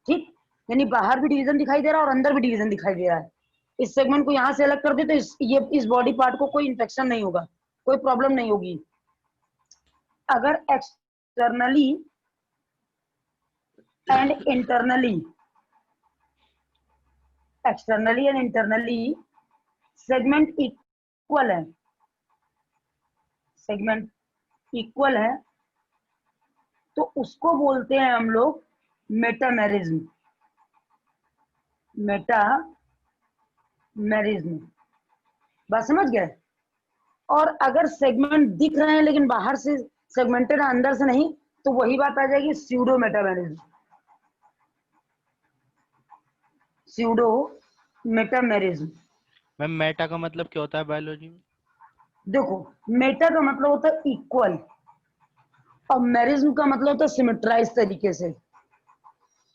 ठीक, यानी बाहर भी डिवीजन दिखाई दे रहा है और अंदर भी डिवीजन दिखाई दे रहा है। इस सेगमेंट को यहाँ से अलग कर दे तो इस बॉडी पार्ट को कोई इन्फेक्शन नहीं होगा, कोई प्रॉब्लम नहीं होगी। अगर externally and internally segment equal है, सेगमेंट इक्वल है, तो उसको बोलते हैं हम लोग मेटामेरिज्म। मेटामेरिज्म, बात समझ गए। और अगर सेगमेंट दिख रहे हैं लेकिन बाहर से सेगमेंटेड अंदर से नहीं, तो वही बात आ जाएगी pseudo metamerism. Pseudo metamerism. Ma'am Meta का मतलब क्या होता है बायोलॉजी में? देखो, मेटा का मतलब होता है इक्वल और मेरिज्म का मतलब होता है सिमेट्राइज तरीके से।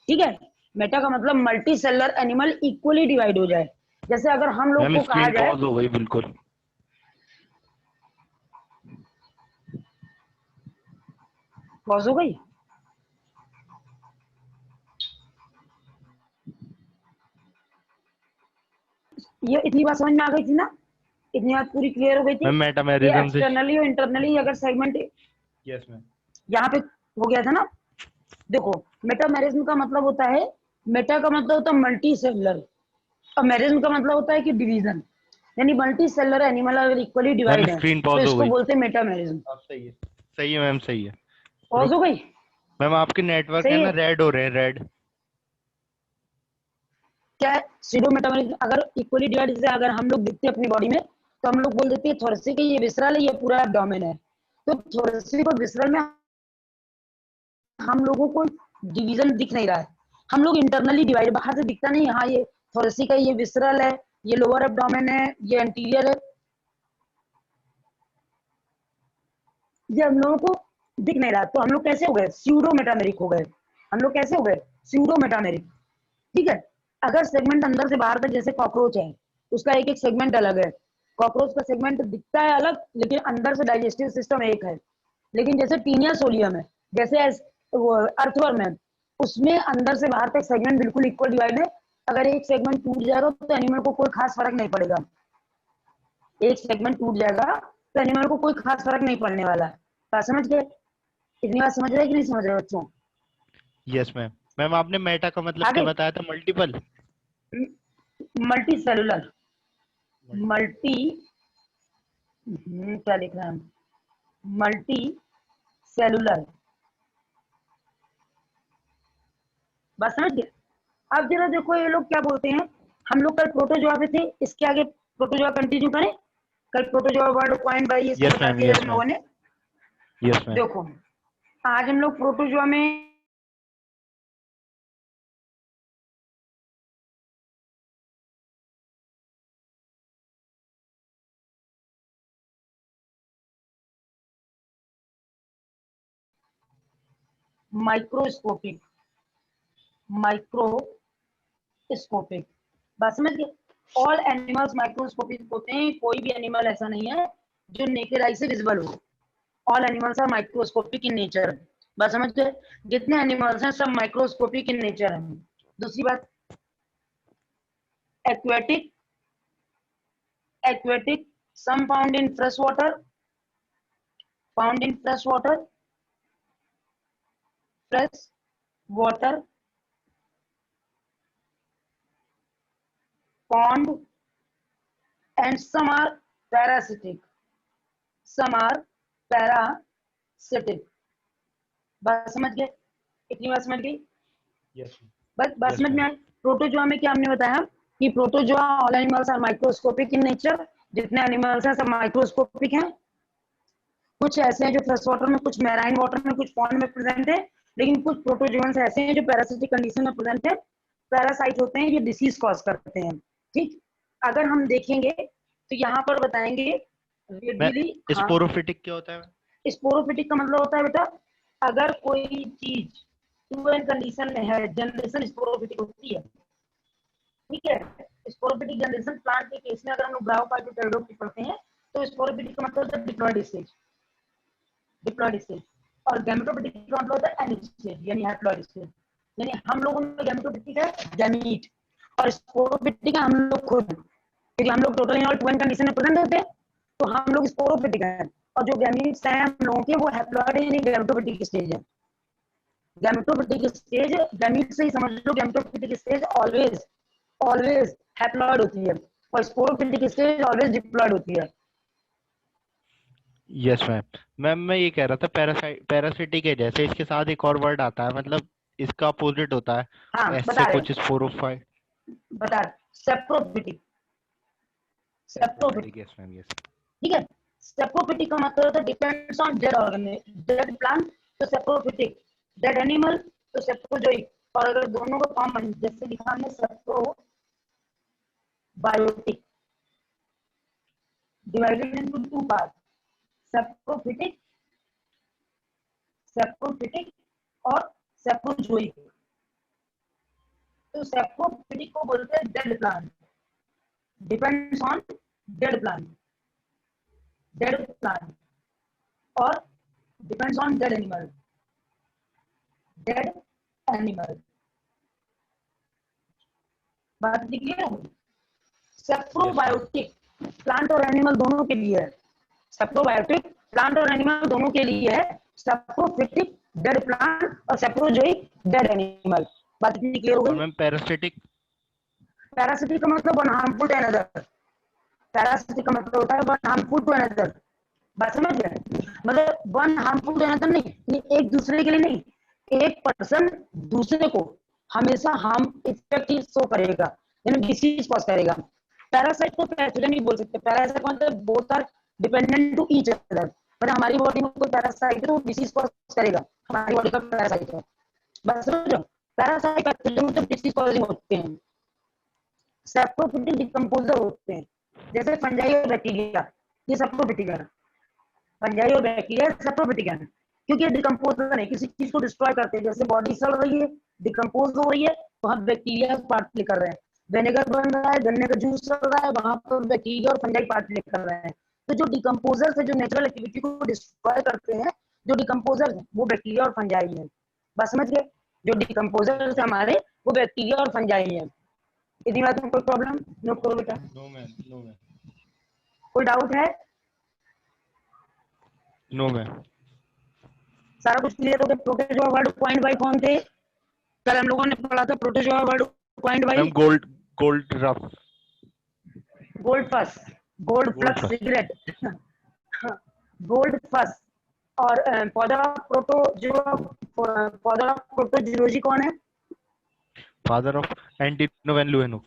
ठीक है, मेटा का मतलब multi cellular animal equally divide हो जाए। जैसे अगर हम लोग मैम को कहा स्क्रीन जाए, पॉज हो गई बिल्कुल। पॉज हो गई, ये इतनी बात समझ में आ गई थी ना, इतनी बात पूरी क्लियर हो गई थी मैम कि मेटामेरिज्म से एक्सटर्नली और इंटरनली अगर सेगमेंट यस मैम। यहाँ पे हो गया था ना। देखो, मेटामेरिज्म का मतलब होता है, मेटा का मतलब होता है मल्टी सेलुलर और मेरिज्म का मतलब होता है कि डिवीजन, यानी मल्टी सेलुलर एनिमल अगर इक्वली मैम डिवाइड है स्क्रीन तो पॉज हो इसको गई। बोलते हैं मेटामेरिज्म। अब सही है, सही है मैम, सही है। पॉज हो गई, मैम आपके नेटवर्क है सही ना है। रेड हो रहे हैं, रेड। क्या है सीडो मेटामेरिज्म? अगर इक्वली डिवाइड, जैसे अगर हम लोग देखते हैं अपनी बॉडी में तो हम लोग बोल देते हैं थोरेसिक है, ये विसरल है, ये पूरा एब्डोमेन है। तो थोरेसिक और विसरल में हम लोगों को डिवीजन दिख नहीं रहा है, हम लोग इंटरनली डिवाइड, बाहर से दिखता नहीं, हाँ ये थोरेसिक है, ये विसरल है, ये लोअर एब्डोमेन है, ये एंटीरियर है, ये हम लोगों को दिख नहीं रहा। तो हम लोग कैसे हो गए? स्यूडो मेटामेरिक हो गए। हम लोग कैसे हो गए? Pseudo metameric. ठीक है, अगर सेगमेंट अंदर से बाहर तक, जैसे कॉकरोच है, उसका एक एक सेगमेंट अलग है। कॉकरोच का सेगमेंट दिखता है अलग, लेकिन अंदर से डाइजेस्टिव सिस्टम एक है। लेकिन जैसे टीनिया सोलियम है, जैसे अर्थवर्म है, उसमें अंदर से बाहर तक सेगमेंट बिल्कुल इक्वल डिवाइड है। अगर एक सेगमेंट टूट जाएगा तो एनिमल को कोई खास फर्क नहीं पड़ेगा। एक सेगमेंट टूट जाएगा तो एनिमल को कोई खास फर्क नहीं पड़ने वाला। बात समझ गए? इतनी बात समझ रहे कि नहीं समझ रहे बच्चों? Yes ma'am. मैम आपने मेटा का मतलब क्या आगे, बताया था? मल्टीपल। मल्टी सेलुलर, मल्टी, क्या लिख रहा है, मल्टी सेलुलर। बात समझ गए? अब जरा देखो, ये लोग क्या बोलते हैं। हम लोग कल प्रोटोजोआ पे थे, इसके आगे प्रोटोजोआ कंटिन्यू करें। कल प्रोटोजोआ वर्ड पॉइंट बाय ये सब यस बता मैम, दिया यस हम मैम, लोगों ने। Yes ma'am. देखो, आज हम लोग प्रोटोजोआ में माइक्रोस्कोपिक, माइक्रोस्कोपिक, बात समझ गए? ऑल एनिमल्स माइक्रोस्कोपिक होते हैं, कोई भी एनिमल ऐसा नहीं है जो नेकेड आई से विजिबल हो। All animals are microscopic in nature. बात समझ गए? जितने एनिमल्स हैं सब माइक्रोस्कोपिक इन नेचर हैं। दूसरी बात, aquatic, aquatic, some found in fresh water, found in fresh water, fresh water, pond, and some are parasitic, some are parasitic। बात समझ गए? इतनी बात समझ गई? यस बस बात यस समझ में मैम। आई? प्रोटोजोआ में क्या हमने बताया कि protozoa all animals are microscopic in nature. जितने एनिमल्स हैं सब माइक्रोस्कोपिक हैं। कुछ ऐसे हैं जो फ्रेश वाटर में, कुछ मैराइन वाटर में, कुछ पॉन्ड में प्रेजेंट है। लेकिन कुछ प्रोटोजोन्स ऐसे हैं जो पैरासिटिक कंडीशन में प्रेजेंट है, पैरासाइट होते हैं, ये डिसीज कॉज करते हैं। ठीक, अगर हम देखेंगे तो यहाँ पर बताएंगे मैं रेडियली। हाँ, स्पोरोफिटिक क्या होता है? स्पोरोफिटिक का मतलब होता है बेटा, अगर कोई चीज फ्लूएंट कंडीशन में है, जनरेशन स्पोरोफिटिक होती है। ठीक है, स्पोरोफिटिक जनरेशन प्लांट के केस में अगर हम लोग ब्रायोफाइटोप्टेरोइड की पढ़ते हैं तो स्पोरोफिटिक का मतलब होता है डिप्लॉयड स्टेज, डिप्लॉयड स्टेज। और गैमेटोफिटिक का मतलब होता है एनिक स्टेज यानी हैप्लॉयड स्टेज। यानी हम लोगों में गैमेटोफिटिक है गैमीट, और स्पोरोफिटिक है हम लोग खुद, क्योंकि हम लोग टोटल इन ऑल 2 कंडीशन में प्रेजेंट होते हैं, तो हम लोग स्पोरोफिटिक हैं। और जो गैमीट्स हैं हम लोगों के वो हैप्लॉइड यानी गैमेटोफिटिक स्टेज है। गैमेटोफिटिक स्टेज गैमीट से ही समझ लो, gametophytic stage always always haploid होती है, और स्पोरोफिटिक स्टेज ऑलवेज डिप्लॉइड होती है। Yes ma'am. मैम मैं ये कह रहा था, पैरासिटिक है जैसे, इसके साथ एक और वर्ड आता है, मतलब इसका अपोजिट होता है हाँ ऐसे बता रहे कुछ स्पोरोफाइट। बता रहे saprophytic, saprophytic, saprophytic, yes ma'am, yes. ठीक है। सेप्रोफिटिक का मतलब होता है depends on dead organism, dead plant तो सेप्रोफिटिक, डेड एनिमल तो सेप्रोजोइक, और अगर दोनों को कॉमन जैसे लिखा हमने saprobiotic, divided into 2 part, saprophytic, saprophytic और सेप्रोजोइक। तो सेप्रोफिटिक को बोलते हैं dead plant, depends on dead plant, dead plant, और depends on dead animal, dead animal. बात क्लियर हो? Yes ma'am. सेप्रोबायोटिक प्लांट और एनिमल दोनों के लिए है, सेप्रोबायोटिक प्लांट और एनिमल दोनों के लिए है, सेप्रोफिटिक डेड प्लांट और सेप्रोजोइक डेड एनिमल। बात इतनी क्लियर हो और गई? Ma'am parasitic. पैरासिटिक का मतलब one harmful to another, parasitic का मतलब होता है वन हार्मफुल टू अनदर। बात समझ गए? मतलब वन हार्मफुल टू अनदर नहीं, एक दूसरे के लिए नहीं, एक पर्सन दूसरे को हमेशा हार्म इफेक्ट ही शो करेगा, यानी डिसीज कॉज करेगा। पैरासाइट को पैथोजन नहीं बोल सकते, पैरासाइट का मतलब both are dependent to each other. पर हमारी बॉडी में कोई पैरासाइट है तो डिसीज कॉज करेगा, हमारी बॉडी का पैरासाइट है। बस समझो, पैरासाइट पैथोजन मतलब डिसीज कॉजिंग होते हैं, सेप्रोफिटिक डिकम्पोजर होते हैं, जैसे फंजाई और बैक्टीरिया, ये सेप्रोफिटिक है। फंजाई और बैक्टीरिया सेप्रोफिटिक है, क्योंकि ये डिकम्पोजर है, किसी चीज को डिस्ट्रॉय करते हैं। जैसे बॉडी सड़ रही है, डिकम्पोज हो रही है, वहां बैक्टीरिया पार्ट प्ले कर रहे हैं। विनेगर बन रहा है, गन्ने का जूस चल रहा है, वहां पर बैक्टीरिया और फंजाई पार्ट प्ले कर रहे हैं। तो जो डिकम्पोजर से जो नेचुरल एक्टिविटी को डिस्ट्रॉय करते हैं, जो डिकम्पोजर वो बैक्टीरिया और फंजाई है। बस समझ गए? जो डिकम्पोजर यस से हमारे वो बैक्टीरिया और फंजाई है। इतनी बात में कोई प्रॉब्लम? नोट करो बेटा। नो मैम, नो मैम, कोई डाउट है? No ma'am. सारा कुछ क्लियर हो गया? प्रोटोजोआ वर्ड पॉइंट बाई कौन थे? कल हम लोगों ने पढ़ा था protozoa word point by ma'am gold, gold rough, Goldfuss, gold gold flux first. Cigarette, Goldfuss. और पौधा प्रोटोजोआ, पौधा प्रोटोजोलॉजी कौन है? Father of Antonie van Leeuwenhoek.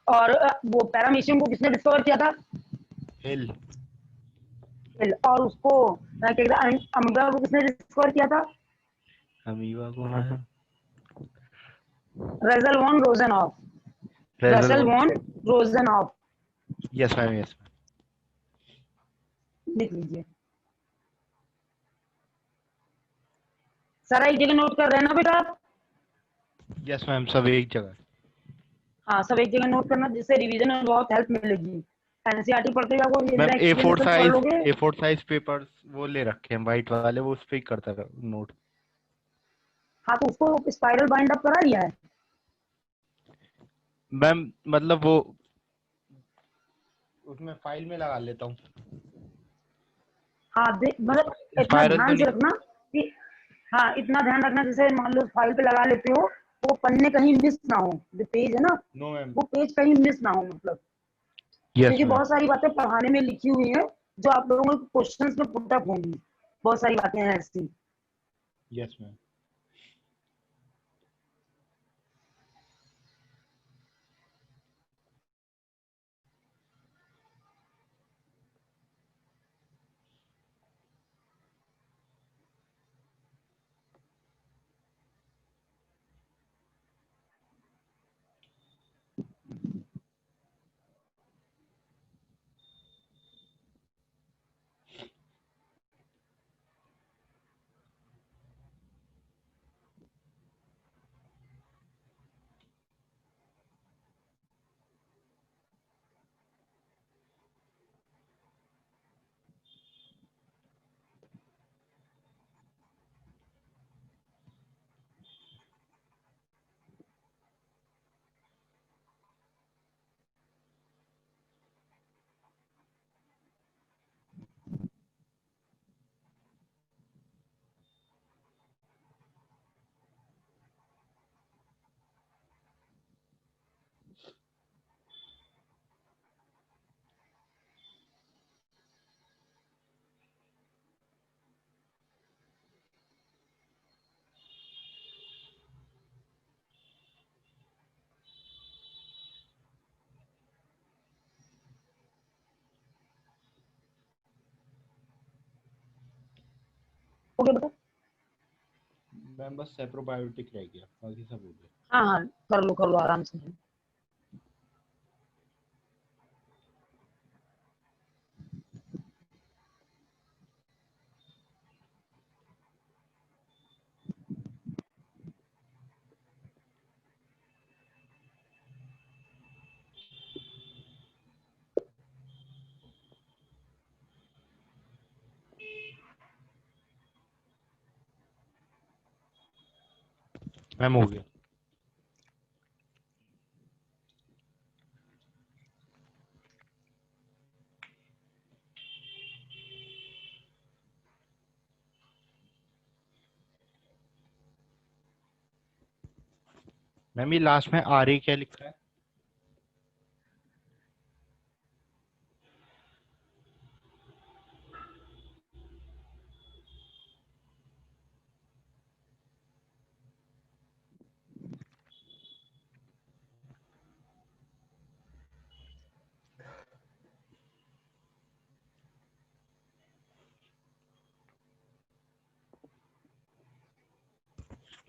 और वो पैरामीशियम को किसने डिस्कवर किया था? हिल। और उसको क्या कहते हैं, अमीबा को किसने डिस्कवर किया था? अमीबा को है Rosel von Rosenhof, Rosel Rosel von. Von Rosenhof. Yes ma'am, yes लिख लीजिए सारा, एक जगह नोट कर रहे हैं ना बेटा आप? मैम, यस मैम, सब एक जगह। हाँ सब एक जगह नोट करना, जिससे रिवीजन में बहुत हेल्प मिलेगी। एनसीईआरटी पढ़ते जाओ, मैम ए फोर एक्सप्लेनेशन पढ़ साइज, लोगे। ए4 साइज पेपर्स वो ले रखे हैं वाइट वाले, वो उस पे ही करता नोट। हाँ तो उसको स्पाइरल बाइंड अप करा लिया है? मैम मतलब वो उसमें फाइल में लगा लेता हूँ। हाँ मतलब इतना स्पाइरल तो ध्यान से नहीं। रखना कि, हाँ इतना ध्यान रखना, जैसे मान लो फाइल पे लगा लेते हो, वो पन्ने कहीं मिस ना हो, जो पेज है ना, नो मैम। वो पेज कहीं मिस ना हो, मतलब यस क्योंकि मैम। बहुत सारी बातें पढ़ाने में लिखी हुई है जो आप लोगों को क्वेश्चंस में पुट अप होंगी, बहुत सारी बातें हैं ऐसी। Yes ma'am. हो गया बेटा? मैम बस सेप्रोबायोटिक रह गया, बाकी सब हो गया। हाँ हाँ, कर लो आराम से। मैम हो गया। मैम ये लास्ट में आर क्या लिखा है?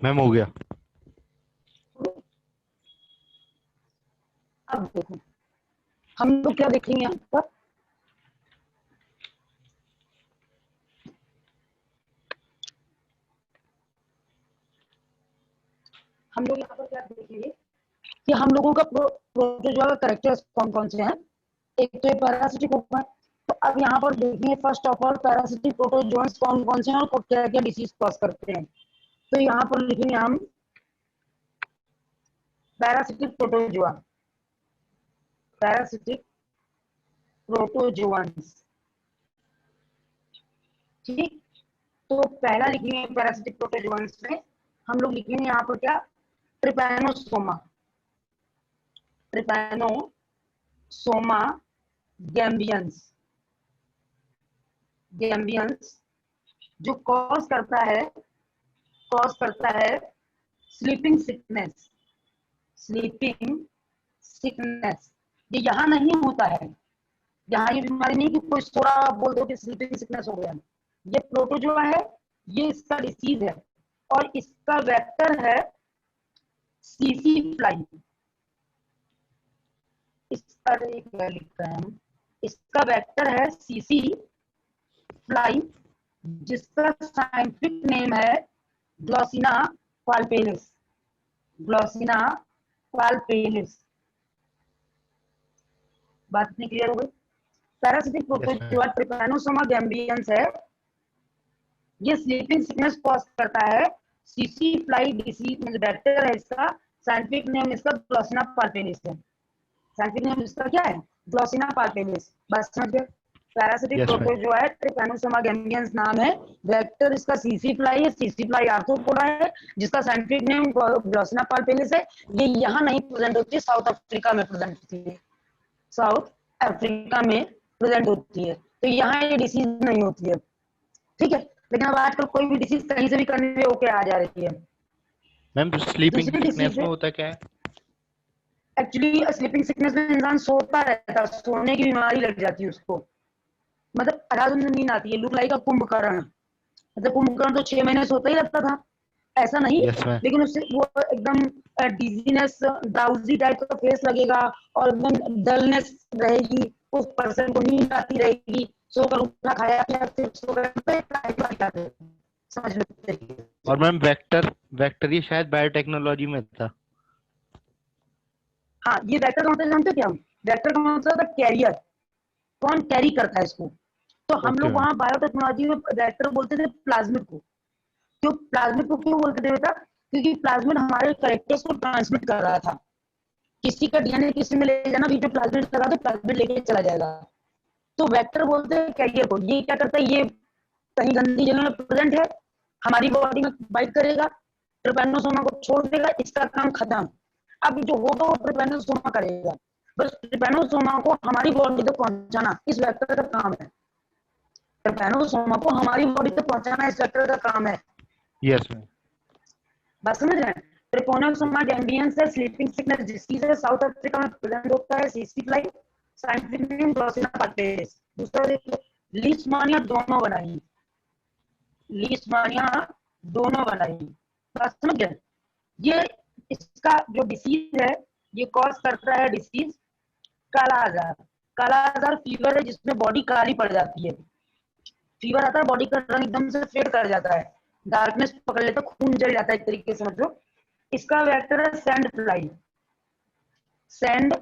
मैम हो गया। अब देखो हम लोग क्या देखेंगे यहाँ पर, हम लोग यहाँ पर क्या देखेंगे कि हम लोगों का प्रोटोजोआ का कैरेक्टर्स कौन कौन से हैं। एक तो पैरासिटिक होगा, तो अब यहाँ पर देखेंगे first of all parasitic protozoans कौन कौन से हैं और क्या क्या डिसीज कॉज करते हैं। तो यहाँ पर लिखेंगे हम पैरासिटिक प्रोटोजोआ, पैरासिटिक प्रोटोजोन्स। ठीक, तो पहला लिखेंगे पैरासिटिक प्रोटोजोन्स में हम लोग लिखेंगे यहाँ पर क्या, ट्रिपैनोसोमा, ट्रिपैनोसोमा गैम्बियंस, गैम्बियंस जो कॉज करता है स्लीपिंग सिकनेस, स्लीपिंग सिकनेस। ये यहाँ नहीं होता है, यहाँ ये बीमारी नहीं कि कोई थोड़ा आप बोल दो कि स्लीपिंग सिकनेस हो गया। ये प्रोटोजोआ है, ये इसका डिसीज है और इसका वेक्टर है सीसी फ्लाई। इसका लिखते हैं हम, इसका वेक्टर है सीसी फ्लाई, जिसका साइंटिफिक नेम है ग्लॉसिना पाल्पेलिस, ग्लॉसिना पाल्पेलिस। बात इतनी क्लियर हो गई? पैरासिटिक प्रोटोजोआ ट्रिपैनोसोमा गैम्बियंस है, ये स्लीपिंग सिकनेस कॉज करता है, सीसी फ्लाई डिसीज वेक्टर है इसका, साइंटिफिक नेम इसका ग्लॉसिना पाल्पेलिस है। साइंटिफिक नेम इसका क्या है? ग्लॉसिना पाल्पेलिस। बस समझ गए? पैरासिटिक प्रोटोजोआ है, ट्रिपैनोसोमा गैम्बियंस नाम है, वेक्टर इसका सीसी फ्लाई है, सीसी फ्लाई आर्थ्रोपोडा है, जिसका साइंटिफिक नेम ग्लॉसिना पाल्पेलिस है। ये यहाँ नहीं प्रेजेंट होती है, साउथ अफ्रीका में प्रेजेंट होती है, साउथ अफ्रीका में प्रेजेंट होती है, तो यहाँ ये डिसीज नहीं होती है। ठीक है, लेकिन अब आजकल कोई भी डिसीज कहीं से भी कन्वे होके आ जा रही है। मैम स्लीपिंग दूसरी सिकनेस डिसीज में है, होता क्या है? एक्चुअली स्लीपिंग सिकनेस में इंसान सोता रहता है, सोने की बीमारी लग जाती है उसको, मतलब अराधुन नींद आती है, लुक लाइक कुंभकर्ण। मतलब कुंभकर्ण तो 6 महीने सोता ही रहता था, ऐसा नहीं, यस मैम। लेकिन उससे वो एकदम डिजीनेस ड्राउजी टाइप का फेस लगेगा और एकदम डलनेस रहेगी, उस पर्सन को नींद आती रहेगी, सोकर उठा खाया पिया फिर सोकर, समझ लो। और मैम वेक्टर, वेक्टर ये शायद बायोटेक्नोलॉजी में था। हाँ, ये वेक्टर कौन सा जानते हो क्या? वेक्टर कौन सा होता है? कैरियर, कौन कैरी करता है इसको। तो हम ओके लोग मैम। वहां बायोटेक्नोलॉजी में वेक्टर बोलते थे प्लाज्मिड को। क्यों प्लाज्मिड को क्यों बोलते थे बेटा? क्योंकि प्लाज्मिड हमारे कैरेक्टर्स को ट्रांसमिट कर रहा था, किसी का डीएनए किसी में ले जाना, बीच में प्लाज्मिड लगा तो प्लाज्मिड लेके चला जाएगा। तो वेक्टर बोलते हैं कैरियर को। ये क्या करता है, ये कहीं गंदी जगह में प्रेजेंट है, हमारी बॉडी में बाइट करेगा, ट्रिपैनोसोमा को छोड़ देगा, इसका काम खत्म। अब जो होगा वो ट्रिपैनोसोमा करेगा, बस ट्रिपैनोसोमा को हमारी बॉडी तक पहुंचाना इस वेक्टर का काम है। ट्रिपैनोसोमा को हमारी बॉडी तक पहुंचाना इस वेक्टर का काम है। Yes ma'am. बात समझ रहे हैं? ट्रिपैनोसोमा गैम्बियंस है, स्लीपिंग सिकनेस डिसीज है, साउथ अफ्रीका में प्रेजेंट होता है, सीसी फ्लाई, साइंटिफिक नेम ग्लॉसिना पाल्पेलिस। दूसरा देखिए, लीशमानिया दोनों बनाई, लीशमानिया दोनों बनाई। बात समझ गए? ये इसका जो डिसीज है, ये कॉज करता है डिसीज काला आजार। काला आजार फीवर है जिसमें बॉडी काली पड़ जाती है। फीवर आता है, बॉडी का रंग एकदम से फेड कर जाता है, डार्कनेस पकड़ लेता है, खून जल जाता है, एक तरीके से समझो। इसका वेक्टर है sand fly. Sand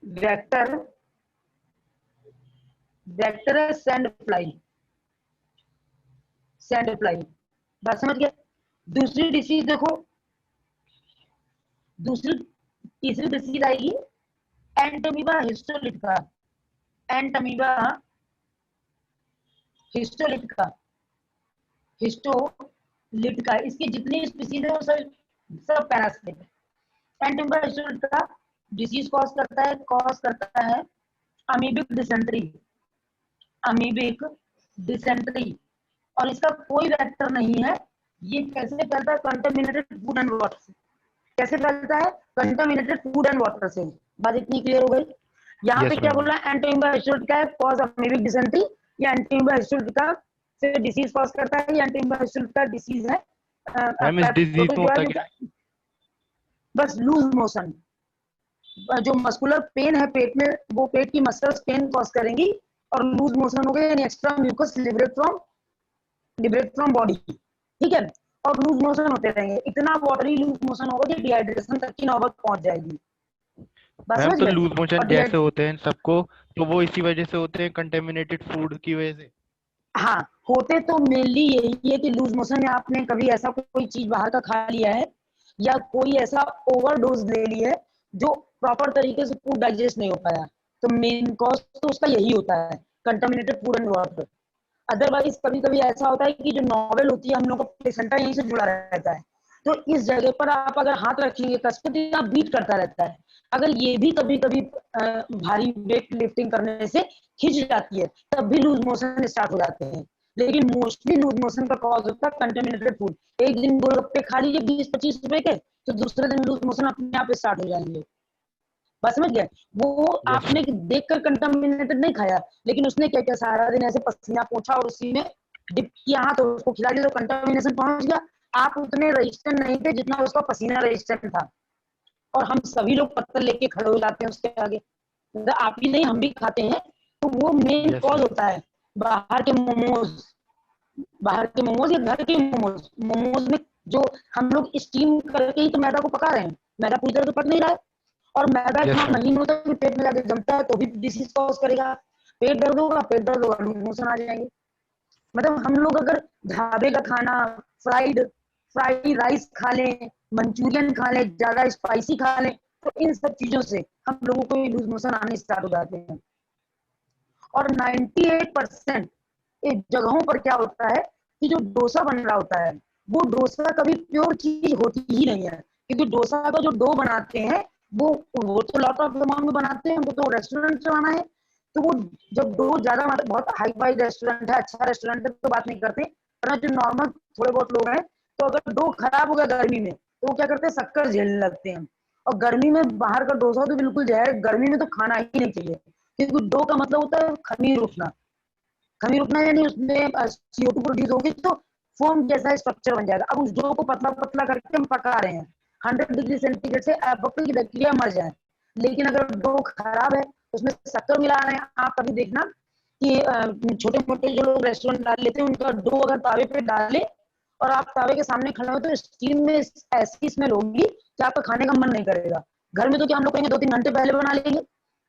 vector, vector है सैंड फ्लाई। सैंड फ्लाई, बात समझ गए? दूसरी डिसीज देखो, दूसरी तीसरी डिसीज आएगी Entamoeba histolytica. Entamoeba histolytica, histolytica, इसकी जितनी स्पीसीज है वो सब पैरासाइट है। एंटोमीबा हिस्टोलिटिका डिसीज कॉज करता है अमीबिक डिसेंट्री। अमीबिक डिसेंट्री, और इसका कोई वेक्टर नहीं है। ये कैसे फैलता है? कंटामिनेटेड फूड एंड वाटर से। कैसे फैलता है? कंटामिनेटेड फूड एंड वाटर से। बात इतनी क्लियर हो गई? यहाँ पे यस क्या मैम। बोला? Entamoeba histolytica cause amoebic dysentery, या एंटोमीबा हिस्टोलिटिका से डिसीज कॉज करता है, या एंटोमीबा हिस्टोलिटिका डिसीज है। मैम इस डिजीज में जो होता है क्या है? बस लूज मोशन, जो मस्कुलर पेन है पेट में, वो पेट की मसल्स पेन कॉज करेंगी, और लूज मोशन हो गया यानी extra mucus liberate from body. ठीक है? और लूज मोशन होते रहेंगे, इतना वाटरी लूज मोशन होगा कि डिहाइड्रेशन तक की नौबत पहुंच जाएगी। बस मैम समझ तो गए? लूज मोशन और जैसे होते हैं सबको, तो वो इसी वजह से होते हैं, कंटेमिनेटेड फूड की वजह से। हाँ, होते तो मेनली यही है कि लूज मोशन में आपने कभी ऐसा कोई चीज बाहर का खा लिया है, या कोई ऐसा ओवरडोज ले लिया है जो प्रॉपर तरीके से फूड डाइजेस्ट नहीं हो पाया, तो मेन कॉज तो उसका यही होता है, contaminated food and water. Otherwise कभी कभी ऐसा होता है कि जो नॉवेल होती है, हम लोग का प्लेसेंटा यहीं से जुड़ा रहता है, तो इस जगह पर आप अगर हाथ रखेंगे कस पे, तो यहाँ बीट करता रहता है। अगर ये भी कभी कभी भारी वेट लिफ्टिंग करने से खिंच जाती है, तब भी लूज मोशन स्टार्ट हो जाते हैं। लेकिन मोस्टली लूज मोशन का कॉज होता है कंटेमिनेटेड फूड। एक दिन गोलगप्पे खा लीजिए 20-25 रुपए के, तो दूसरे दिन लूज मोशन अपने आप स्टार्ट हो जाएंगे। बस समझ गए? वो यस आपने मैम। देखकर कंटामिनेटेड नहीं खाया, लेकिन उसने क्या किया, सारा दिन ऐसे पसीना पोंछा और उसी में डिप किया हाथ, तो उसको खिला दिया, तो कंटामिनेशन पहुंच गया। आप उतने रजिस्टेंट नहीं थे जितना उसका पसीना रजिस्टेंट था, और हम सभी लोग पत्थर लेके खड़े हो जाते हैं उसके आगे। मतलब आप ही नहीं, हम भी खाते हैं, तो वो मेन यस कॉज मैम। होता है। बाहर के मोमोज, बाहर के मोमोज या घर के मोमोज, मोमोज में जो हम लोग स्टीम करके ही तो मैदा को पका रहे हैं, मैदा पूरी तरह तो पक नहीं रहा है, और मैदा यस इतना मैम। महीन होता है कि पेट में जाके जमता है, तो भी डिसीज कॉज करेगा। पेट दर्द होगा, पेट दर्द होगा, लूज मोशन आ जाएंगे। मतलब हम लोग अगर ढाबे का खाना, फ्राइड फ्राइड राइस खा लें, मंचूरियन खा लें, ज्यादा स्पाइसी खा लें, तो इन सब चीजों से हम लोगों को लूज मोशन आने स्टार्ट हो जाते हैं। और 98% जगहों पर क्या होता है कि जो डोसा बन रहा होता है, वो डोसा कभी प्योर चीज होती ही नहीं है, क्योंकि डोसा का जो डो बनाते हैं, वो तो लॉट ऑफ अमाउंट में बनाते हैं, उनको तो रेस्टोरेंट चलाना है। तो वो जब डो ज्यादा, मतलब बहुत हाई फाई रेस्टोरेंट है, अच्छा रेस्टोरेंट है, तो बात नहीं करते, पर जो नॉर्मल थोड़े बहुत लोग हैं, तो अगर डो खराब हो गया गर्मी में, तो वो क्या करते हैं, शक्कर झेलने लगते हैं। और गर्मी में बाहर का डोसा तो बिल्कुल जो है, गर्मी में तो खाना ही नहीं चाहिए, क्योंकि डो का मतलब होता है खमीर उठना। खमीर उठना यानी उसमें CO2 प्रोड्यूस होगी, तो फोम जैसा स्ट्रक्चर बन जाएगा। अब उस डो को पतला पतला करके हम पका रहे हैं 100 डिग्री सेंटीग्रेड से, बकरी की बैक्टीरिया मर जाए। लेकिन अगर डो खराब है, उसमें शक्कर मिला रहे हैं, आप कभी देखना कि छोटे मोटे जो लोग रेस्टोरेंट डाल लेते हैं, उनका डो अगर तावे पे डाले और आप तावे के सामने खड़े हो, तो स्टीम में ऐसी स्मेल होगी कि आपका खाने का मन नहीं करेगा। घर में तो क्या हम लोग कहेंगे 2-3 घंटे पहले बना लेंगे,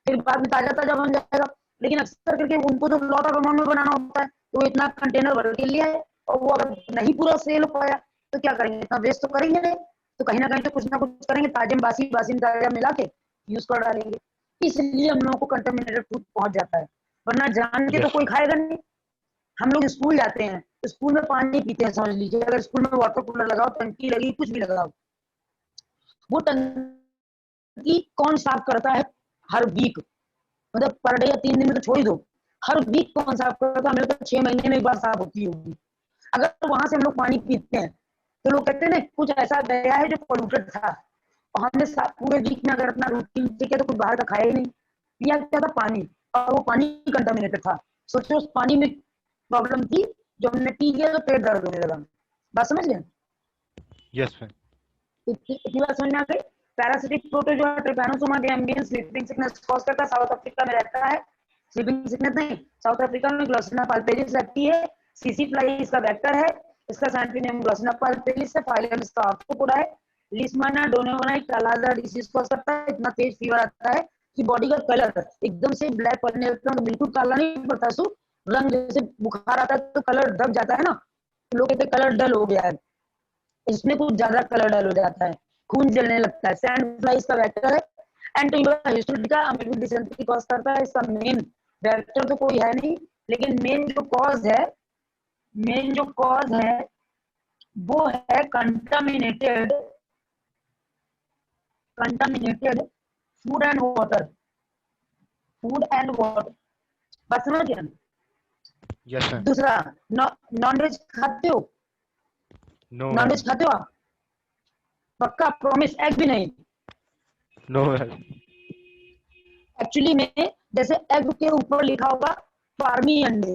फिर बाद में ताजा ताजा बन जाएगा। लेकिन अक्सर करके उनको तो लॉट ऑफ अमाउंट में बनाना होता है, तो इतना कंटेनर भर के लिया है, और वो अगर नहीं पूरा सेल हो पाया, तो क्या करेंगे, इतना वेस्ट तो करेंगे नहीं, तो कहीं ना कुछ करेंगे, ताजे में बासी, बासी में ताजा मिला के यूज कर डालेंगे। इसलिए हम लोगों को कंटेमिनेटेड फूड पहुंच जाता है, वरना जान के तो यस कोई मैम। खाएगा नहीं। हम लोग स्कूल जाते हैं, स्कूल में पानी पीते हैं, समझ लीजिए, अगर स्कूल में वाटर कूलर लगाओ, टंकी लगी, कुछ भी लगाओ, वो टंकी कौन साफ करता है हर वीक? मतलब पर डे या 3 दिन में तो छोड़ ही दो, हर वीक कौन साफ करता है? मेरे तो 6 महीने में एक बार साफ होती होगी। अगर वहां से हम लोग पानी पीते हैं, तो लोग कहते हैं ना, कुछ ऐसा गया है जो पोल्यूटेड था, और हमने पूरे वीक में अगर अपना रूटीन किया, तो कुछ बाहर का खाया ही नहीं, पिया क्या था, पानी, और वो पानी कंटामिनेटेड था। सोचो उस पानी में प्रॉब्लम थी, जो हमने पी लिया तो पेट दर्द होने लगा। बात समझ गए? Yes ma'am. इतनी बात समझ में आ गई। Parasitic protozoa trypanosoma gambiense sleeping sickness cause करता है, साउथ अफ्रीका में रहता है। स्लीपिंग सिकनेस नहीं, साउथ अफ्रीका में ग्लोसिना पाल्पेरिस रहती है। सीसी फ्लाई इसका वेक्टर है। इसका साइंटिफिक नेम ग्लोसिना पाल्पेरिस है। फाइलम इसका आर्थ्रोपोडा है। लिस्माना डोनेवाना कालाजार डिसीज कॉज करता है। इतना तेज फीवर आता है कि बॉडी का कलर एकदम से ब्लैक पड़ने लगता है, तो बिल्कुल काला नहीं पड़ता, सो रंग जैसे बुखार आता है तो कलर दब जाता है ना, लोग कहते हैं कलर डल हो गया है, इसमें कुछ ज्यादा कलर डल हो जाता है, खून जलने लगता है। सैंड फ्लाई इसका वेक्टर है। एंटीबा हिस्टोरिका अमेरिकन डिसेंट्री कॉज करता है। इसका मेन वेक्टर तो कोई है नहीं, लेकिन मेन जो कॉज है वो है कंटामिनेटेड फूड एंड वाटर। बात समझ गया? Yes ma'am. दूसरा, नॉनवेज खाते हो? No ma'am. नॉनवेज खाते हो आप? पक्का प्रॉमिस? एग भी नहीं? No ma'am. एक्चुअली में जैसे एग के ऊपर लिखा होगा फार्मी अंडे,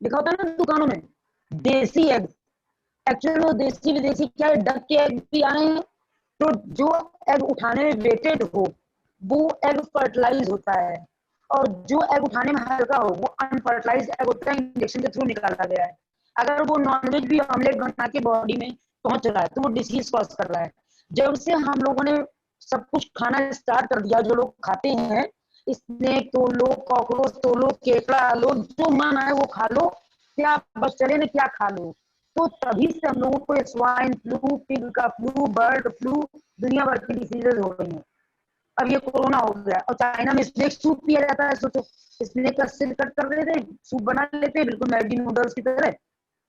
लिखा होता है ना दुकानों में, देसी एग। एक्चुअली वो देसी विदेशी क्या है, डक के एग भी आए हैं। तो जो एग उठाने में वेटेड हो वो एग फर्टिलाइज होता है, और जो एग उठाने में हल्का हो वो अनफर्टिलाइज एग होता है, इंजेक्शन के थ्रू निकाला गया है। अगर वो नॉनवेज भी ऑमलेट बना के बॉडी में पहुंच रहा है तो वो डिसीज कॉज कर रहा है। जब से हम लोगों ने सब कुछ खाना स्टार्ट कर दिया, जो लोग खाते हैं, स्नेक तो लो, कॉकरोच तो लो, केकड़ा लो, जो मन आए वो खा लो, क्या बस चले ना क्या खा लो, तो तभी से हम लोगों को स्वाइन फ्लू, पिग का फ्लू, बर्ड फ्लू, दुनिया भर की डिसीजेज हो रही हैं। अब ये कोरोना हो गया, और चाइना में स्नेक सूप पिया जाता है। सोचो, स्नेक का सिर कट कर देते हैं, सूप बना लेते हैं, बिल्कुल मैगी नूडल्स की तरह।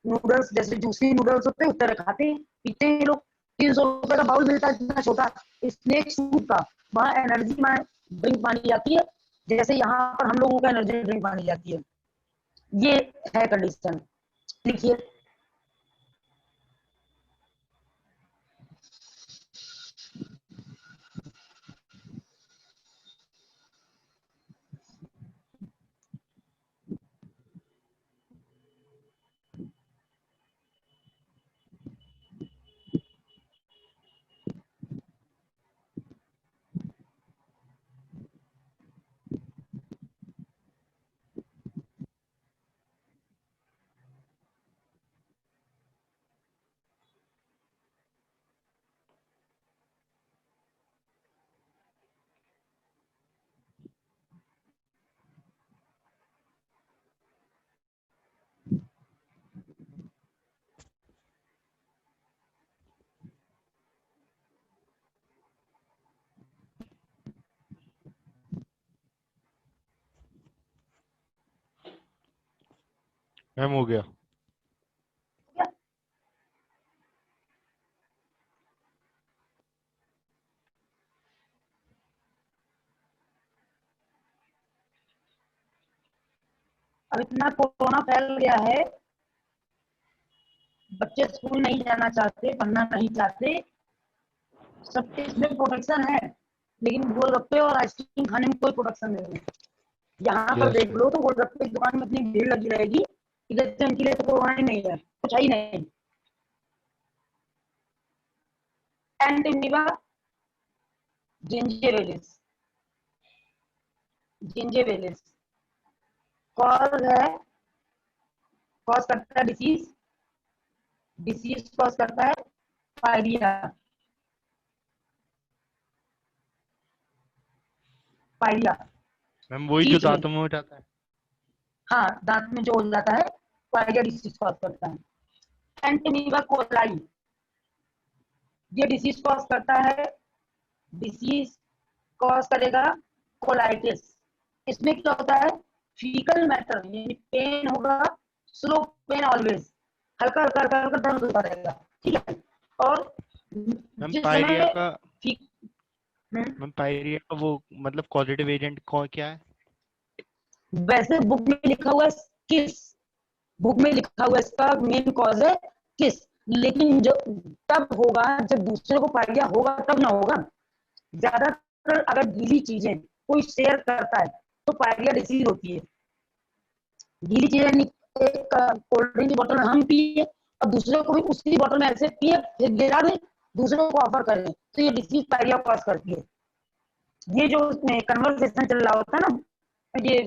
नूडल्स जैसे जूसी नूडल्स होते हैं उस तरह खाते हैं, पीते हैं लोग। 300 रुपए का बाउल मिलता है इतना छोटा स्नेक सूप का, वहां एनर्जी में ड्रिंक पानी जाती है, जैसे यहाँ पर हम लोगों का एनर्जी ड्रिंक पानी जाती है। ये है कंडीशन। लिखिए। मैम हो गया। अब इतना कोरोना फैल गया है, बच्चे स्कूल नहीं जाना चाहते, पढ़ना नहीं चाहते, सबके इसमें प्रोटेक्शन है, लेकिन गोलगप्पे और आइसक्रीम खाने में कोई प्रोटेक्शन नहीं है। यहाँ पर यस देख मैम। लो तो गोलगप्पे की दुकान में इतनी भीड़ लगी रहेगी कि जैसे उनके लिए तो कोरोना ही नहीं है, कुछ है ही नहीं। एंटीमीबा जिंजेवेलिस, जिंजेवेलिस कॉज है, कॉज करता है डिसीज, डिसीज कॉज करता है पायरिया, पायरिया मैम वही जो टीथ में। दांतों में हो जाता है। हाँ, दांत में जो हो जाता है पायरिया डिसीज कॉज करता है। एंटीमीबा कोलाई, ये डिसीज कॉज करता है, डिसीज कॉज करेगा कोलाइटिस। इसमें क्या होता है, फीकल मैटर यानी पेन होगा, स्लो पेन ऑलवेज, हल्का हल्का हल्का हल्का दर्द होता रहेगा, ठीक है। और मैम जिस पायरिया समय का फीक मैम पायरिया का वो मतलब कॉजेटिव एजेंट कौन क्या है? वैसे बुक में लिखा हुआ है किस, बुक में लिखा हुआ है इसका मेन कॉज है किस, लेकिन जो तब होगा जब दूसरे को पायरिया होगा तब ना होगा। ज्यादातर अगर गीली चीजें कोई शेयर करता है तो पायरिया डिसीज होती है। गीली चीजें एक कोल्ड ड्रिंक की बोतल हम पिए और दूसरे को भी उसी बोतल में ऐसे पिए, फिर गिरा दें, दूसरों को ऑफर करें, तो ये डिसीज पैरिया कॉज करती है। ये जो कन्वर्सेशन चल रहा होता है ना, ये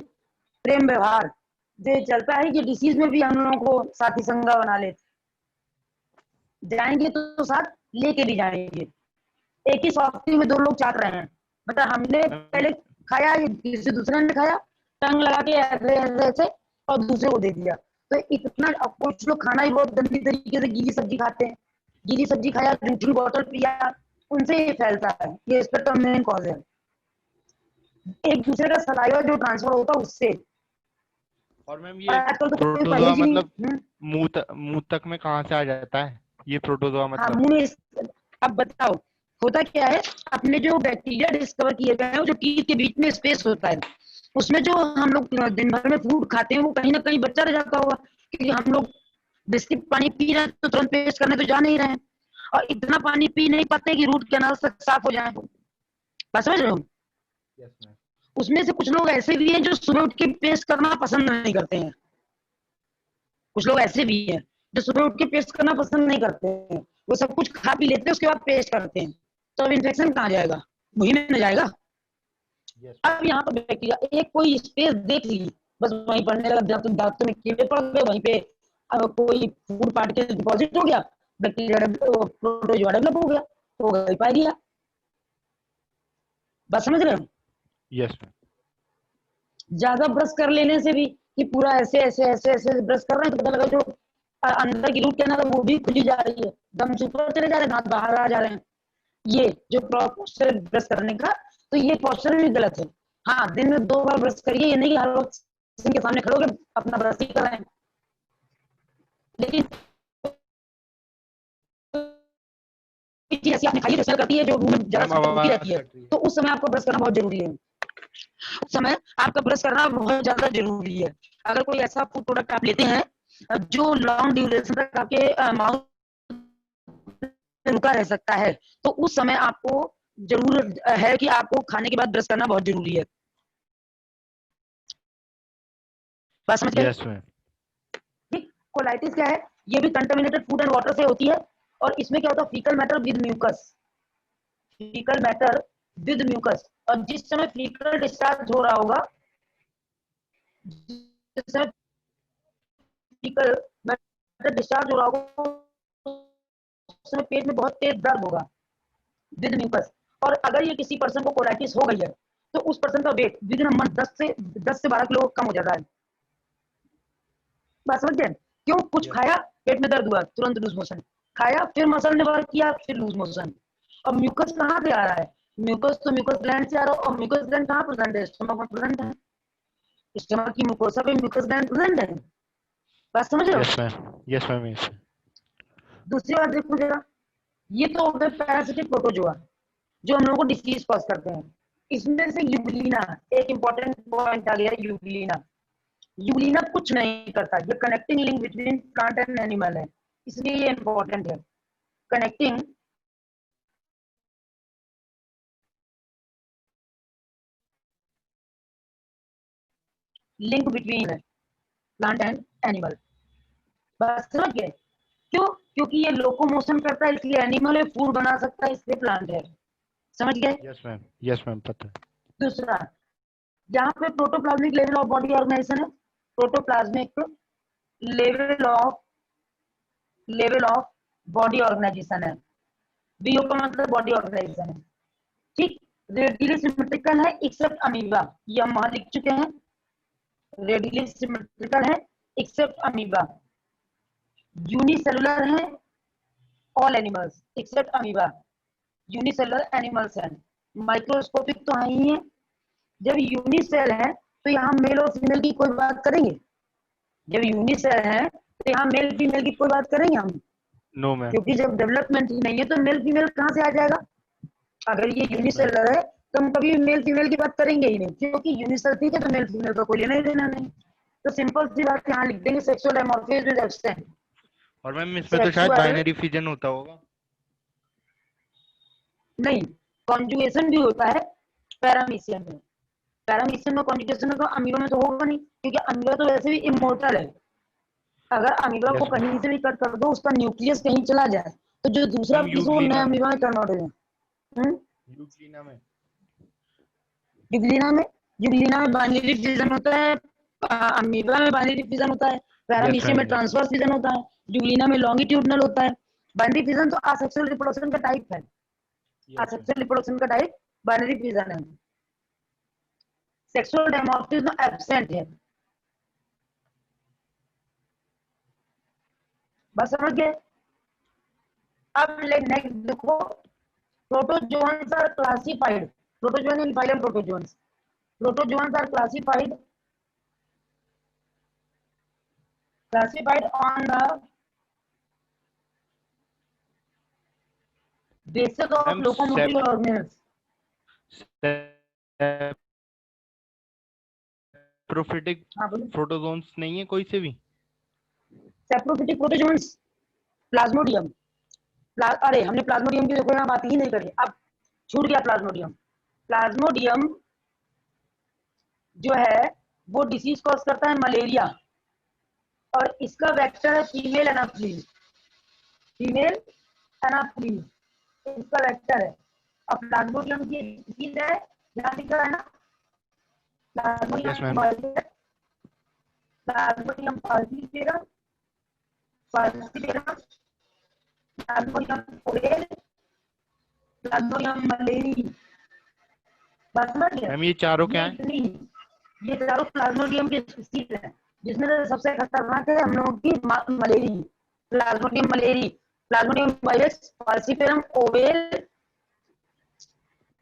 प्रेम व्यवहार जो चलता है, ये डिसीज में भी हम लोगों को साथी संगा बना लेते, जाएंगे तो साथ लेके भी जाएंगे। एक ही सॉफ्टी में दो लोग चाट रहे हैं, मतलब हमने पहले खाया, किसी दूसरे ने खाया, टंग लगा के ऐसे ऐसे ऐसे और दूसरे को दे दिया। तो इतना, कुछ लोग खाना ही बहुत गंदी तरीके से गीली सब्जी खाते हैं, गीली सब्जी खाया, जूठी बोतल पिया, उनसे ये फैलता है, ये इसका तो मेन कॉज है। एक दूसरे का सलाइवा जो ट्रांसफर होता है उससे। और मैम और ये आजकल तो कोई प्रोटोजोआ परहेज ही मतलब नहीं। मुंह तक में कहाँ से आ जाता है ये प्रोटोजोआ हाँ, मतलब? मुंह में। अब बताओ होता क्या है, अपने जो बैक्टीरिया डिस्कवर किए गए हैं, जो टीथ के बीच में स्पेस होता है, उसमें जो हम लोग दिन भर में फूड खाते हैं वो कहीं ना कहीं बच्चा रह जाता होगा, क्योंकि हम लोग बिस्किट पानी पी रहे हैं तो तुरंत पेस्ट करने तो जा नहीं रहे हैं, और इतना पानी पी नहीं पाते कि रूट कैनाल तक साफ हो जाए। बात समझ रहे हो? Yes ma'am. उसमें से कुछ लोग ऐसे भी हैं जो सुबह उठ के पेस्ट करना पसंद नहीं करते हैं, कुछ लोग ऐसे भी हैं जो सुबह उठ के पेस्ट करना पसंद नहीं करते हैं, वो सब कुछ खा पी लेते हैं उसके बाद पेस्ट करते हैं, तो अब इन्फेक्शन कहाँ जाएगा, वही में जाएगा। Yes ma'am. अब यहाँ पर बैक्टीरिया एक कोई स्पेस देख ली, बस वहीं पढ़ने लगा, दांतों में कीड़े पड़ गए, वहीं पे कोई फूड पार्टिकल डिपॉजिट हो गया, बैक्टीरिया प्रोटोजोआ डेवलप हो गया, तो हो गई पायरिया। बस समझ रहे हो? Yes ma'am. ज्यादा ब्रश कर लेने से भी, कि पूरा ऐसे ऐसे ऐसे ऐसे ब्रश कर रहे हैं तो पता लगा जो अंदर की रूट कैनाल वो भी खुली जा रही है, दम से ऊपर चले जा रहे हैं, दांत बाहर आ जा रहे हैं। ये जो पोस्चर ब्रश करने का, तो ये पोस्चर भी गलत है। हाँ, दिन में 2 बार ब्रश करिए, ये नहीं कि हर वक्त सिंक के सामने खड़े होकर अपना ब्रश ही कर रहे हैं, लेकिन चीज ऐसी आपने खाई जो करती है, जो मुंह में ज्यादा मैम समय रुकी आवाज रहती है, कट रही है। तो उस समय आपको ब्रश करना बहुत जरूरी है। उस समय आपका ब्रश करना बहुत ज्यादा जरूरी है। अगर कोई ऐसा फूड प्रोडक्ट आप लेते हैं जो लॉन्ग ड्यूरेशन तक आपके माउथ में रुका रह सकता है, तो उस समय आपको जरूर है कि आपको खाने के बाद ब्रश करना बहुत जरूरी है। बात समझ गए? Yes ma'am. ठीक। कोलाइटिस क्या है? ये भी कंटामिनेटेड फूड एंड वाटर से होती है, और इसमें क्या होता है, faecal matter with mucus, faecal matter with mucus. और जिस समय फीकल डिस्चार्ज हो रहा होगा, जिस समय फीकल मैटर डिस्चार्ज हो रहा होगा, उस समय पेट में बहुत तेज दर्द होगा विद म्यूकस। और अगर ये किसी पर्सन को कोलाइटिस हो गई है, तो उस पर्सन का weight within a month 10 से 12 किलो कम हो जाता है। बात समझ गए? क्यों? कुछ यस। खाया, पेट में दर्द हुआ, तुरंत लूज मोशन, खाया, फिर मसल ने वर्क किया, फिर लूज मोशन। अब म्यूकस कहाँ से आ रहा है? म्यूकस तो म्यूकस ग्लैंड से आ रहा है, और म्यूकस ग्लैंड कहाँ प्रेजेंट है? स्टमक में प्रेजेंट है, स्टमक की म्यूकोसा पे म्यूकस ग्लैंड प्रेजेंट है। बात समझ रहे हो? Yes ma'am. Yes ma'am. Yes. दूसरी बात देखो जरा, ये तो हो गए पैरासिटिक प्रोटोजोआ जो हम लोगों को डिसीज कॉज करते हैं। इसमें से यूग्लिना एक इंपॉर्टेंट पॉइंट आ गया, यूग्लिना। यूग्लिना कुछ नहीं करता, ये connecting link between plant and animal है, इसलिए ये इंपॉर्टेंट है। कनेक्टिंग लिंक बिटवीन है प्लांट एंड एनिमल। बस समझ गए? क्यों? क्योंकि ये लोकोमोशन करता है, इसलिए एनिमल है, फूड बना सकता है, इसलिए प्लांट है। समझ गए? Yes ma'am. यस मैम पता है। दूसरा, यहाँ पे protoplasmic level of body organisation है, protoplasmic level of body organisation है, बीओ का मतलब बॉडी ऑर्गेनाइजेशन है। ठीक। रेडियली सिमेट्रिकल है एक्सेप्ट अमीबा, ये हम वहां लिख चुके हैं, रेडियली सिमेट्रिकल है एक्सेप्ट अमीबा। यूनिसेलुलर है all animals except amoeba, unicellular animals हैं। माइक्रोस्कोपिक तो है ही है। जब यूनिसेल है तो यहाँ मेल और फीमेल की कोई बात करेंगे? जब यूनिसेल है तो यहाँ मेल फीमेल की कोई बात करेंगे हम? No ma'am. क्योंकि जब डेवलपमेंट ही नहीं है तो मेल फीमेल कहाँ से आ जाएगा? अगर ये यस मैम। यूनिसेलर है तो हम कभी मेल फीमेल की बात करेंगे ही नहीं, क्योंकि यूनिसेल ठीक है तो मेल फीमेल का कोई लेना ही देना नहीं। तो सिंपल सी बात यहाँ लिख देंगे, सेक्सुअल डायमॉर्फिज्म इज एब्सेंट। और मैम इसमें तो शायद सेक्सुअल बाइनरी फिजन होता होगा। नहीं, कॉन्जुगेशन भी होता है पैरामीशियम में। पैरामीशियम में कॉन्जुगेशन है तो अमीबा में तो होगा नहीं, क्योंकि अमीबा तो वैसे भी इमोर्टल है। अगर अमीबा को यस कहीं से भी कट कर दो, उसका न्यूक्लियस कहीं चला जाए, तो जो दूसरा मैम। पीस वो नया अमीबा में कन्वर्ट हो जाए। यूग्लिना में यूग्लिना में यूग्लिना में बाइनरी फिजन होता है, अमीबा में बाइनरी फिजन होता है, यस पैरामीशियम मैम। में ट्रांसवर्स फिजन होता है, यूग्लिना में लॉन्गिट्यूडनल होता है। बाइनरी फिजन तो असेक्सुअल रिप्रोडक्शन का टाइप है, यस मैम। असेक्सुअल रिप्रोडक्शन का टाइप बाइनरी फिजन है। सेक्सुअल डायमॉर्फिज्म एब्सेंट है। बस समझ गए। अब नेक्स्ट देखो, protozoans are classified, protozoan in phylum protozoans, protozoans are classified on the basis of ma'am locomotor organelles. Saprophytic हाँ बोलो। प्रोटोजोन्स नहीं है कोई से भी? सेप्रोफिटिक प्रोटोजोन्स, प्लाज्मोडियम, अरे हमने प्लाज्मोडियम की देखो यहाँ बात ही नहीं करी, अब छूट गया प्लाज्मोडियम। प्लाज्मोडियम जो है वो डिसीज कॉज करता है मलेरिया, और इसका वेक्टर है फीमेल एनाफ्लीज, फीमेल एनाफ्लीज इसका वेक्टर है। अब प्लाज्मोडियम की डिसीज है, यहाँ दिख रहा है ना, yes plasmodium ma'am. Vivax, plasmodium falciparum, falciparum, plasmodium ovale, plasmodium malariae. बात समझ गए? मैम ये चारों क्या ये है? इतनी, ये चारों प्लाज्मोडियम के स्पीसीज हैं, जिसमें से सबसे खतरनाक है हम लोगों की malariae, plasmodium malariae, plasmodium vivax, falciparum ovale,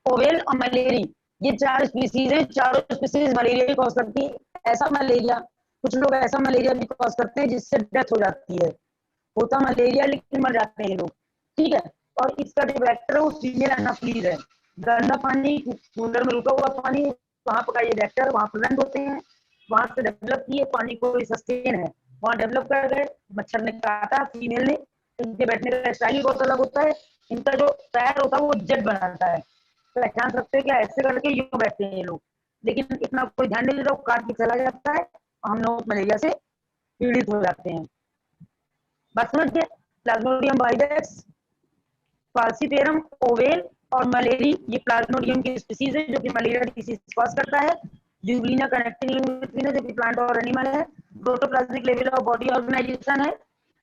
ovale और मलेरी। ये चार स्पीसीज हैं, चारों स्पीसीज मलेरिया भी कॉज करती है। ऐसा मलेरिया, कुछ लोग ऐसा मलेरिया भी कॉज करते हैं जिससे डेथ हो जाती है, होता मलेरिया लेकिन मर जाते हैं लोग, ठीक है। और इसका जो वेक्टर है वो फीमेल एनाफ्लीज है। गंदा पानी, कूलर में रुका हुआ पानी, वहां पर ये वेक्टर वहां प्रेजेंट होते हैं, वहां से डेवलप किए, पानी को सस्टेन है, वहां डेवलप कर गए, मच्छर ने काटा फीमेल ने, इनके बैठने का स्टाइल बहुत अलग होता है, इनका जो पैर होता है वो जेट बनाता है, पहचान सकते हैं क्या, ऐसे करके यूं बैठते हैं ये लोग, लेकिन इतना कोई ध्यान नहीं देता, काट के चला जाता है, हम लोग मलेरिया से पीड़ित हो जाते हैं। बात समझ गए? प्लाज्मोडियम वाइडेक्स, फाल्सिफेरम ओवेल और मलेरी, ये प्लाज्मोडियम की स्पीसीज है जो कि मलेरिया डिसीज कॉज करता है। यूग्लिना कनेक्टिंग लिंक बिटवीन है जो कि प्लांट और एनिमल है। Protoplasmic level of body organisation है,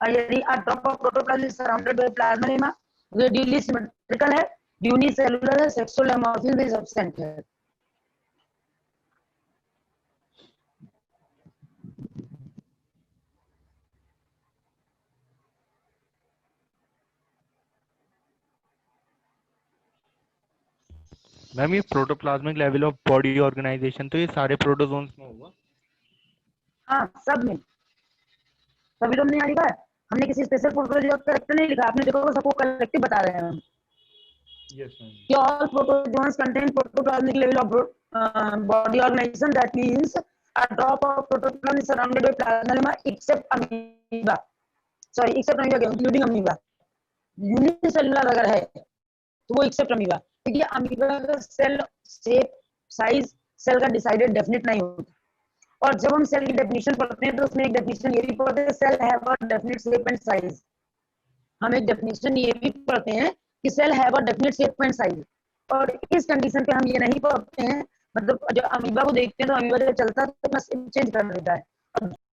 यदि a drop of protoplasm is surrounded by plasma, radially symmetrical है, यूनिसेलुलर है, सेक्सुअल डायमॉर्फिज्म इज एब्सेंट है। मैम ये protoplasmic level of body organisation तो ये सारे प्रोटोजोन्स में होगा? हाँ सब में, सभी लोग नहीं आ लिखा है, हमने किसी स्पेशल प्रोटोजोन करेक्टर नहीं लिखा, आपने देखो सबको कलेक्टिव बता रहे हैं हम। Yes ma'am. All protozoans contain protoplasmic level of body organization. That means a drop of protoplasm is surrounded by plasma except amoeba. Sorry, except amoeba, including amoeba. Unicellular अगर है तो वो एक्सेप्ट अमीबा, क्योंकि amoeba का cell shape size cell का decided definite नहीं होता। और जब हम सेल की डेफिनेशन पढ़ते हैं तो उसमें एक डेफिनेशन ये भी पढ़ते हैं, cell have a definite shape and size. हम एक डेफिनेशन ये भी पढ़ते हैं कि cell have a definite shape and size, और इस कंडीशन पे हम ये नहीं पढ़ते हैं, मतलब जब अमीबा को देखते हैं तो अमीबा जब चलता है तो अपना शेप चेंज कर देता है,